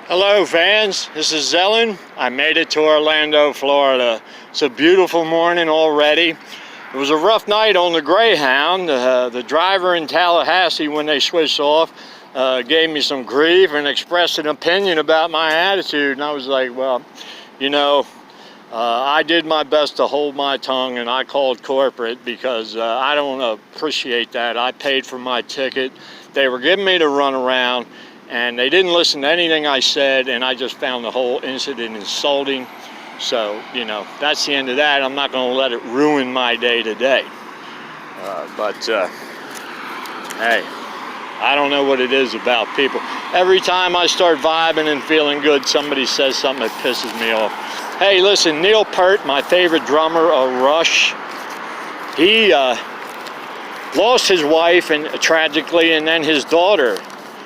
Hello fans, this is Zelen. I made it to Orlando, Florida. It's a beautiful morning already. It was a rough night on the Greyhound. The driver in Tallahassee, when they switched off, gave me some grief and expressed an opinion about my attitude. And I was like, well, you know, I did my best to hold my tongue, and I called corporate because I don't appreciate that. I paid for my ticket. They were giving me the runaround, and they didn't listen to anything I said, and I just found the whole incident insulting. So, you know, that's the end of that. I'm not going to let it ruin my day today. Hey, I don't know what it is about people. Every time I start vibing and feeling good, somebody says something that pisses me off. Hey, listen, Neil Peart, my favorite drummer of Rush, he lost his wife tragically, and then his daughter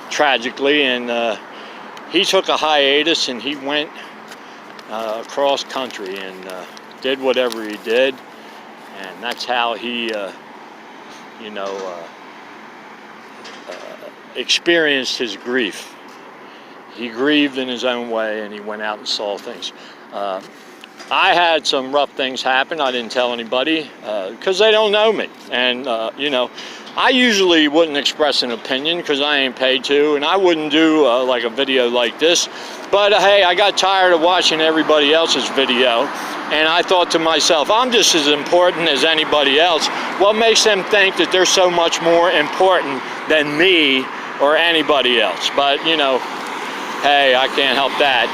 tragically, and he took a hiatus and he went across country and did whatever he did, and that's how he experienced his grief. He grieved in his own way, and he went out and saw things. I had some rough things happen. I didn't tell anybody because they don't know me, and you know, I usually wouldn't express an opinion because I ain't paid to, and I wouldn't do like a video like this. But hey, I got tired of watching everybody else's video, and I thought to myself, I'm just as important as anybody else. What makes them think that they're so much more important than me or anybody else? But you know, hey, I can't help that.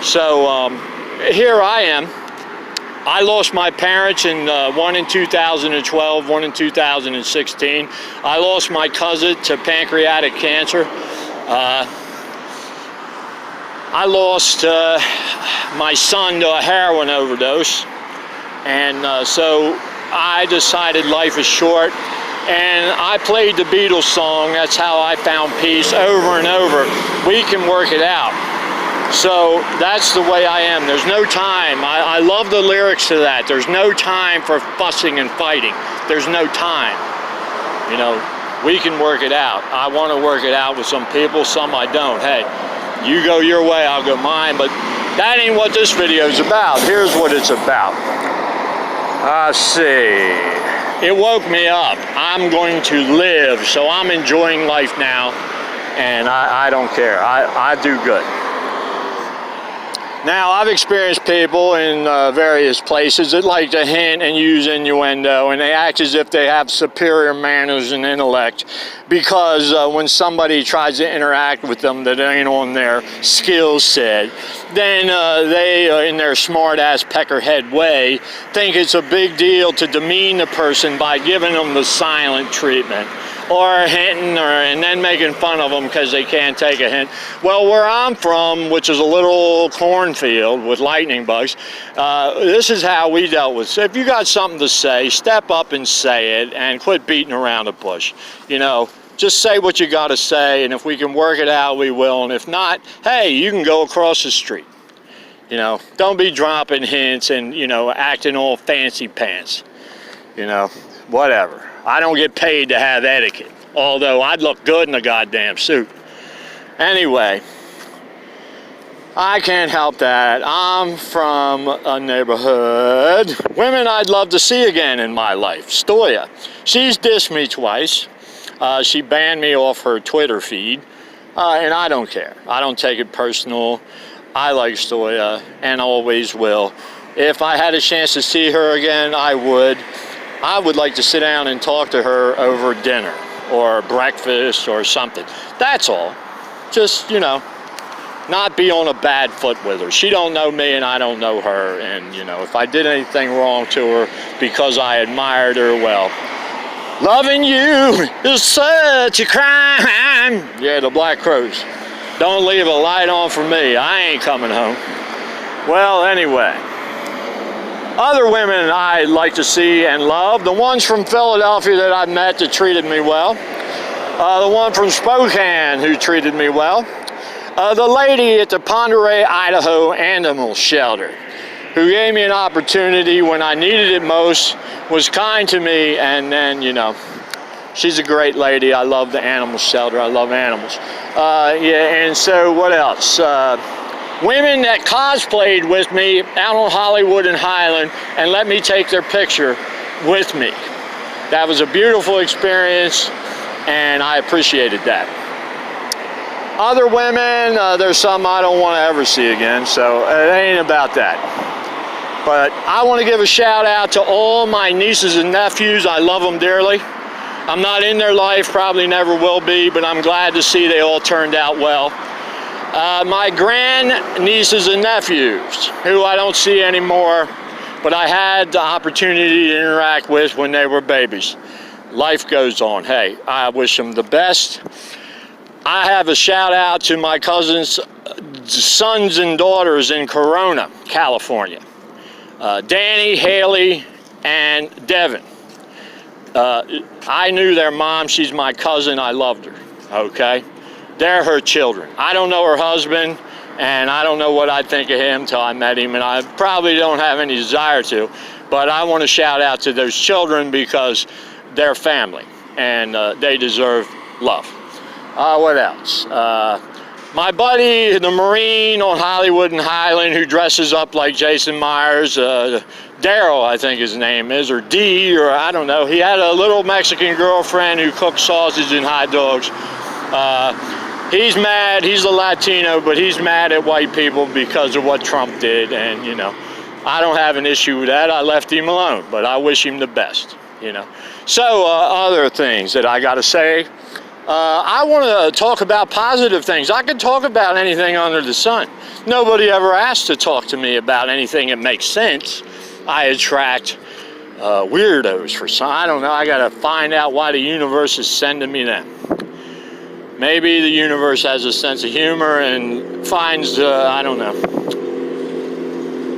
So here I am. I lost my parents, one in 2012, one in 2016. I lost my cousin to pancreatic cancer. I lost my son to a heroin overdose. And so I decided life is short. And I played the Beatles song, That's How I Found Peace, over and over. We can work it out. So that's the way I am. There's no time. I love the lyrics to that. There's no time for fussing and fighting. There's no time. You know, we can work it out. I want to work it out with some people, some I don't. Hey, you go your way, I'll go mine, but that ain't what this video is about. Here's what it's about. Let's see. It woke me up. I'm going to live, so I'm enjoying life now, and I don't care. I do good. Now, I've experienced people in various places that like to hint and use innuendo, and they act as if they have superior manners and intellect because when somebody tries to interact with them that ain't on their skill set, then they, in their smart-ass peckerhead way, think it's a big deal to demean the person by giving them the silent treatment, or hinting, and then making fun of them because they can't take a hint. Well, where I'm from, which is a little cornfield with lightning bugs, this is how we dealt with it. So if you got something to say, step up and say it, and quit beating around the bush. You know, just say what you got to say, and if we can work it out, we will. And if not, hey, you can go across the street. You know, don't be dropping hints and, you know, acting all fancy pants. You know, whatever. I don't get paid to have etiquette, although I'd look good in a goddamn suit. Anyway, I can't help that. I'm from a neighborhood. Women I'd love to see again in my life. Stoya. She's dissed me twice. She banned me off her Twitter feed, and I don't care. I don't take it personal. I like Stoya, and always will. If I had a chance to see her again, I would. I would like to sit down and talk to her over dinner or breakfast or something. That's all. Just, you know, not be on a bad foot with her. She don't know me and I don't know her. And, you know, if I did anything wrong to her because I admired her, well, loving you is such a crime. Yeah, the Black Crowes. Don't leave a light on for me. I ain't coming home. Well, anyway. Other women I like to see and love, the ones from Philadelphia that I've met that treated me well, the one from Spokane who treated me well, the lady at the Ponderay, Idaho Animal Shelter who gave me an opportunity when I needed it most, was kind to me, and then, you know, She's a great lady. I love the animal shelter. I love animals. Yeah, and so what else? Women that cosplayed with me out on Hollywood and Highland and let me take their picture with me. That was a beautiful experience, and I appreciated that. Other women, there's some I don't want to ever see again, so it ain't about that. But I want to give a shout out to all my nieces and nephews. I love them dearly. I'm not in their life, probably never will be, but I'm glad to see they all turned out well. My grand nieces and nephews, who I don't see anymore, but I had the opportunity to interact with when they were babies. Life goes on. Hey, I wish them the best. I have a shout out to my cousins' sons and daughters in Corona, California. Danny, Haley, and Devin. I knew their mom. She's my cousin. I loved her. Okay? They're her children. I don't know her husband, and I don't know what I'd think of him till I met him, and I probably don't have any desire to, but I want to shout out to those children because they're family, and they deserve love. What else? My buddy, the Marine on Hollywood and Highland, who dresses up like Jason Myers, Daryl, I think his name is, or D, or I don't know. He had a little Mexican girlfriend who cooked sausage and hot dogs. He's mad. He's a Latino, but he's mad at white people because of what Trump did, and, you know, I don't have an issue with that. I left him alone, but I wish him the best, you know. So, other things that I got to say. I want to talk about positive things. I can talk about anything under the sun. Nobody ever asked to talk to me about anything that makes sense. I attract weirdos for some. I don't know. I got to find out why the universe is sending me them. Maybe the universe has a sense of humor and finds, I don't know.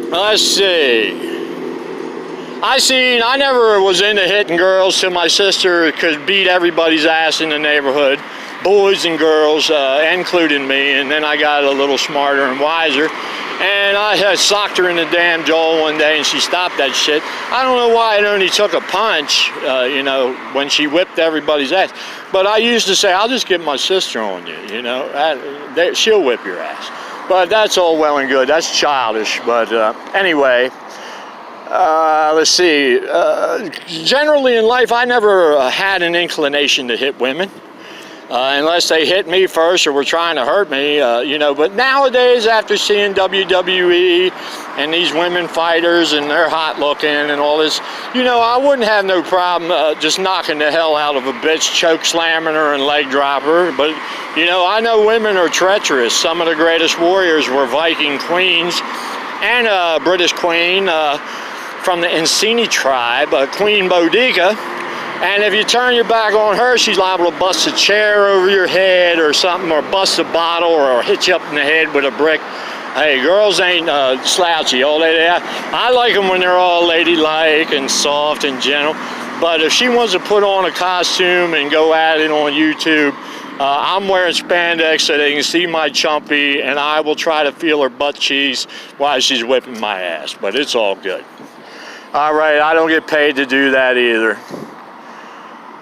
Let's see. I never was into hitting girls till my sister could beat everybody's ass in the neighborhood, boys and girls, including me, and then I got a little smarter and wiser, and I had socked her in the damn jaw one day and she stopped that shit. I don't know why it only took a punch, you know, when she whipped everybody's ass, but I used to say, I'll just get my sister on you, you know, she'll whip your ass. But that's all well and good, that's childish, but anyway. Let's see, generally in life I never had an inclination to hit women, unless they hit me first or were trying to hurt me, you know, but nowadays after seeing WWE and these women fighters and they're hot looking and all this, you know, I wouldn't have no problem just knocking the hell out of a bitch, choke slamming her and leg drop her, but you know, I know women are treacherous. Some of the greatest warriors were Viking queens and a British queen, from the Iceni tribe, Queen Boudica, and if you turn your back on her, she's liable to bust a chair over your head or something, or bust a bottle, or hit you up in the head with a brick. Hey, girls ain't slouchy. I like them when they're all ladylike and soft and gentle, but if she wants to put on a costume and go at it on YouTube, I'm wearing spandex so they can see my chumpy, and I will try to feel her butt cheeks while she's whipping my ass, but it's all good. All right, I don't get paid to do that either.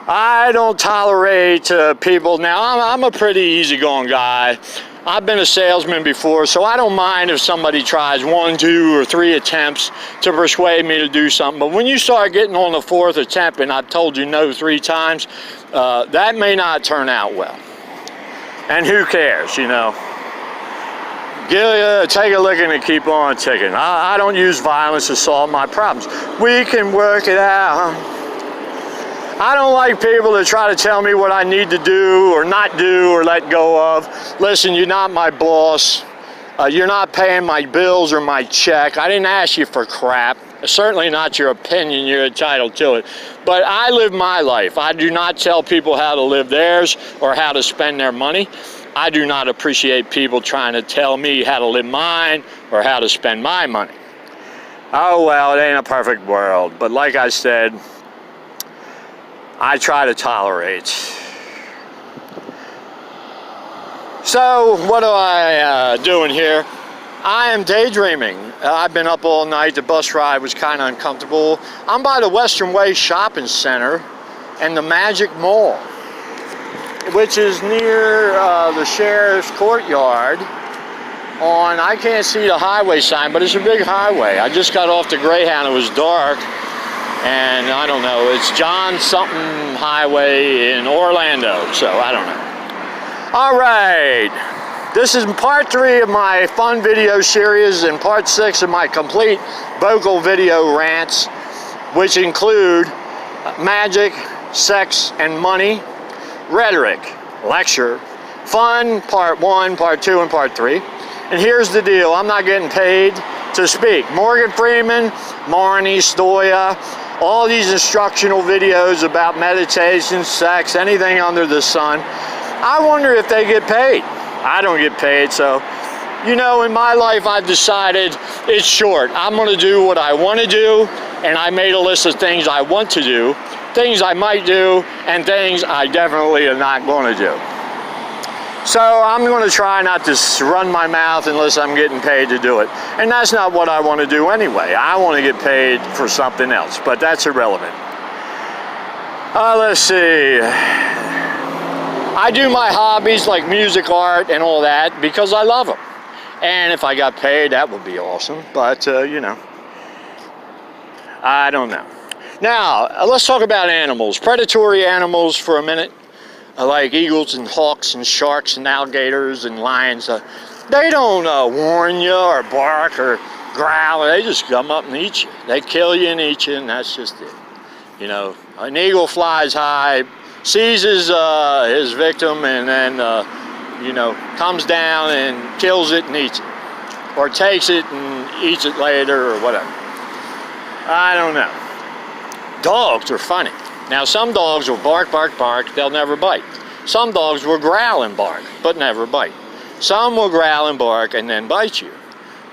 I don't tolerate people. Now, I'm a pretty easygoing guy. I've been a salesman before, so I don't mind if somebody tries 1, 2, or 3 attempts to persuade me to do something. But when you start getting on the 4th attempt and I've told you no 3 times, that may not turn out well. And who cares, you know? Take a licking and keep on ticking. I don't use violence to solve my problems. We can work it out. I don't like people that try to tell me what I need to do or not do or let go of. Listen, you're not my boss. You're not paying my bills or my check. I didn't ask you for crap. Certainly not your opinion. You're entitled to it. But I live my life. I do not tell people how to live theirs or how to spend their money. I do not appreciate people trying to tell me how to live mine or how to spend my money. Oh, well, it ain't a perfect world. But like I said, I try to tolerate. So, what am I doing here? I am daydreaming. I've been up all night. The bus ride was kind of uncomfortable. I'm by the Western Way Shopping Center and the Magic Mall, which is near the sheriff's courtyard on, I can't see the highway sign, but it's a big highway. I just got off the Greyhound, it was dark, and I don't know, it's John something Highway in Orlando, so I don't know. All right, this is part 3 of my fun video series and part 6 of my complete vocal video rants, which include magic, sex, and money, rhetoric, lecture, fun, part 1, part 2, and part 3. And here's the deal, I'm not getting paid to speak. Morgan Freeman, Marnie, Stoya, all these instructional videos about meditation, sex, anything under the sun, I wonder if they get paid. I don't get paid, so, you know, in my life I've decided it's short. I'm gonna do what I wanna do, and I made a list of things I want to do, things I might do, and things I definitely am not gonna do. So I'm going to try not to run my mouth unless I'm getting paid to do it. And that's not what I want to do anyway. I want to get paid for something else, but that's irrelevant. Let's see. I do my hobbies like music, art, and all that because I love them. And if I got paid, that would be awesome. But, you know, I don't know. Now, let's talk about animals. Predatory animals for a minute. Like eagles and hawks and sharks and alligators and lions. They don't warn you or bark or growl. They just come up and eat you. They kill you and eat you, and that's just it. You know, an eagle flies high, seizes his victim, and then, you know, comes down and kills it and eats it. Or takes it and eats it later or whatever. I don't know. Dogs are funny. Now, some dogs will bark, bark, bark, they'll never bite. Some dogs will growl and bark, but never bite. Some will growl and bark and then bite you.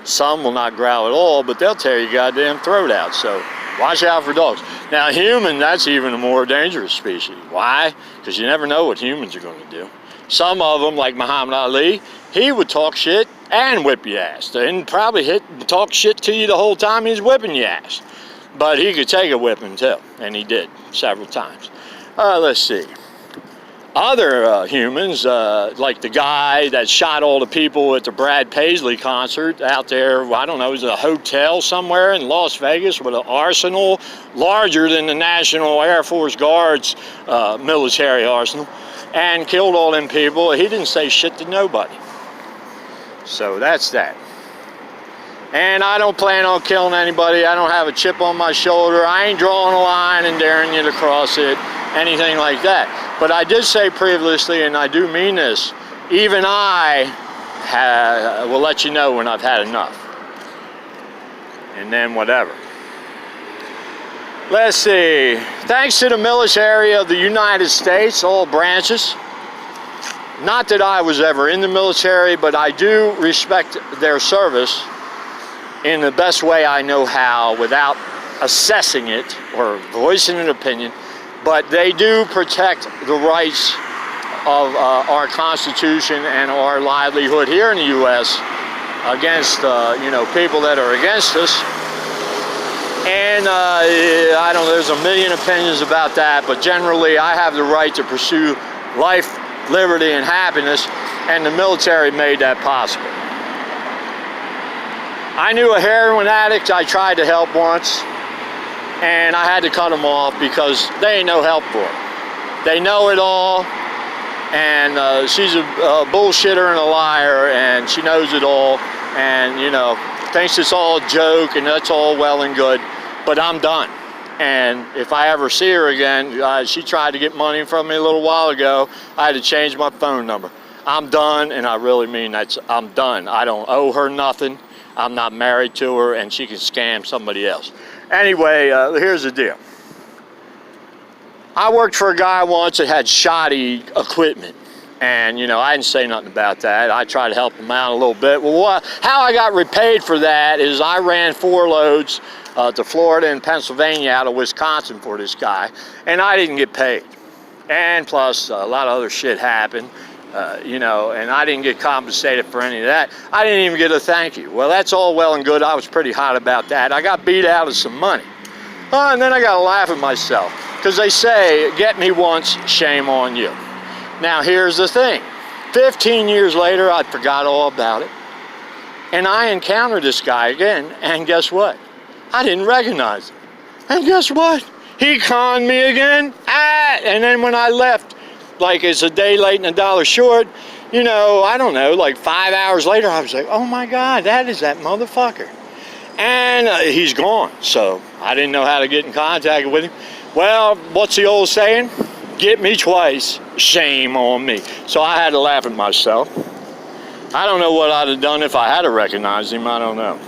Some will not growl at all, but they'll tear your goddamn throat out, so watch out for dogs. Now, human, that's even a more dangerous species. Why? Because you never know what humans are going to do. Some of them, like Muhammad Ali, he would talk shit and whip your ass, and probably talk shit to you the whole time he's whipping your ass. But he could take a whipping too, and he did several times. Let's see. Other humans, like the guy that shot all the people at the Brad Paisley concert out there, I don't know, it was a hotel somewhere in Las Vegas with an arsenal larger than the National Air Force Guard's military arsenal, and killed all them people. He didn't say shit to nobody. So that's that. And I don't plan on killing anybody. I don't have a chip on my shoulder. I ain't drawing a line and daring you to cross it, anything like that. But I did say previously, and I do mean this, even I will let you know when I've had enough. And then whatever. Let's see. Thanks to the military of the United States, all branches. Not that I was ever in the military, but I do respect their service in the best way I know how without assessing it or voicing an opinion, but they do protect the rights of our Constitution and our livelihood here in the U.S. against, you know, people that are against us. And I don't know, there's a million opinions about that, but generally I have the right to pursue life, liberty, and happiness, and the military made that possible. I knew a heroin addict I tried to help once, and I had to cut them off because they ain't no help for them. They know it all, and she's a bullshitter and a liar, and she knows it all, and, you know, thinks it's all a joke, and that's all well and good, but I'm done. And if I ever see her again, she tried to get money from me a little while ago, I had to change my phone number. I'm done, and I really mean that. I'm done. I don't owe her nothing. I'm not married to her, and she can scam somebody else. Anyway, here's the deal. I worked for a guy once that had shoddy equipment, and, you know, I didn't say nothing about that. I tried to help him out a little bit. Well, how I got repaid for that is I ran 4 loads to Florida and Pennsylvania out of Wisconsin for this guy, and I didn't get paid. And plus, a lot of other shit happened. You know, and I didn't get compensated for any of that. I didn't even get a thank you. Well, that's all well and good. I was pretty hot about that. I got beat out of some money. Oh, and then I got to laugh at myself. Because they say, get me once, shame on you. Now here's the thing. 15 years later, I forgot all about it. And I encountered this guy again, and guess what? I didn't recognize him. And guess what? He conned me again. And then when I left, like it's a day late and a dollar short, you know, I don't know, like 5 hours later, I was like, oh my God, that is that motherfucker. And he's gone. So I didn't know how to get in contact with him. Well, what's the old saying? Get me twice, shame on me. So I had to laugh at myself. I don't know what I'd have done if I had recognized him. I don't know.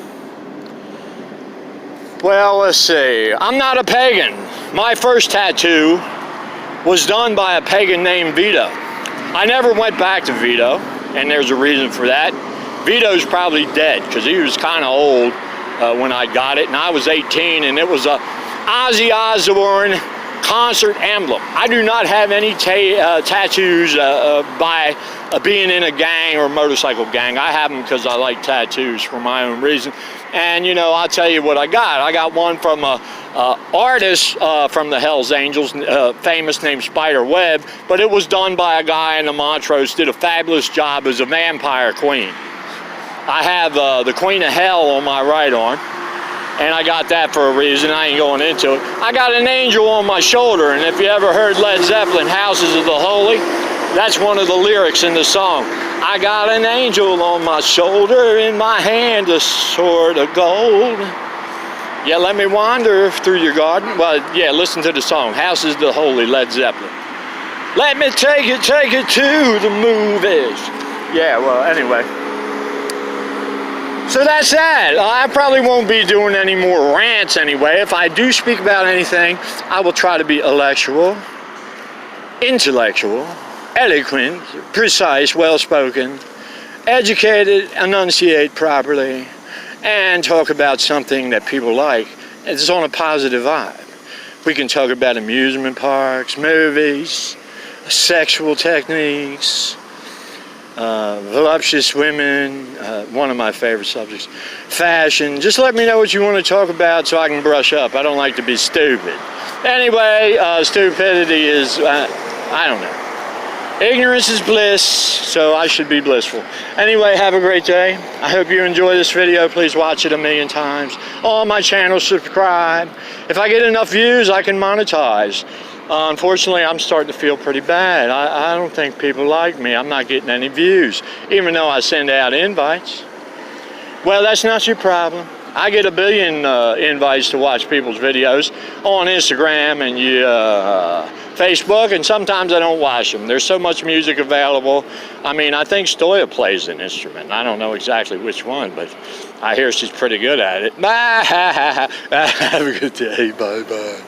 Well, let's see. I'm not a pagan. My first tattoo was done by a pagan named Vito. I never went back to Vito, and there's a reason for that. Vito's probably dead because he was kind of old when I got it, and I was 18, and it was a Ozzy Osbourne concert emblem. I do not have any tattoos by being in a gang or motorcycle gang. I have them because I like tattoos for my own reason. And you know, I'll tell you what I got. I got one from a artist from the Hells Angels, famous, named Spider Webb, but it was done by a guy in the Montrose, did a fabulous job as a vampire queen. I have the Queen of Hell on my right arm, and I got that for a reason. I ain't going into it. I got an angel on my shoulder, and if you ever heard Led Zeppelin, Houses of the Holy, that's one of the lyrics in the song. I got an angel on my shoulder, in my hand a sword of gold. Yeah, let me wander through your garden. Well, yeah, listen to the song, Houses of the Holy, Led Zeppelin. Let me take it to the movies. Yeah, well, anyway. So that's that. I probably won't be doing any more rants anyway. If I do speak about anything, I will try to be intellectual, eloquent, precise, well-spoken, educated, enunciate properly, and talk about something that people like. It's on a positive vibe. We can talk about amusement parks, movies, sexual techniques, voluptuous women, one of my favorite subjects, fashion. Just let me know what you want to talk about so I can brush up. I don't like to be stupid. Anyway, stupidity is, I don't know. Ignorance is bliss, so I should be blissful. Anyway, have a great day. I hope you enjoy this video. Please watch it 1,000,000 times. On my channel, subscribe. If I get enough views, I can monetize. Unfortunately, I'm starting to feel pretty bad. I don't think people like me. I'm not getting any views, even though I send out invites. Well, that's not your problem. I get 1 billion invites to watch people's videos on Instagram and Facebook, and sometimes I don't watch them. There's so much music available. I mean, I think Stoya plays an instrument. I don't know exactly which one, but I hear she's pretty good at it. Bye. Have a good day. Bye-bye.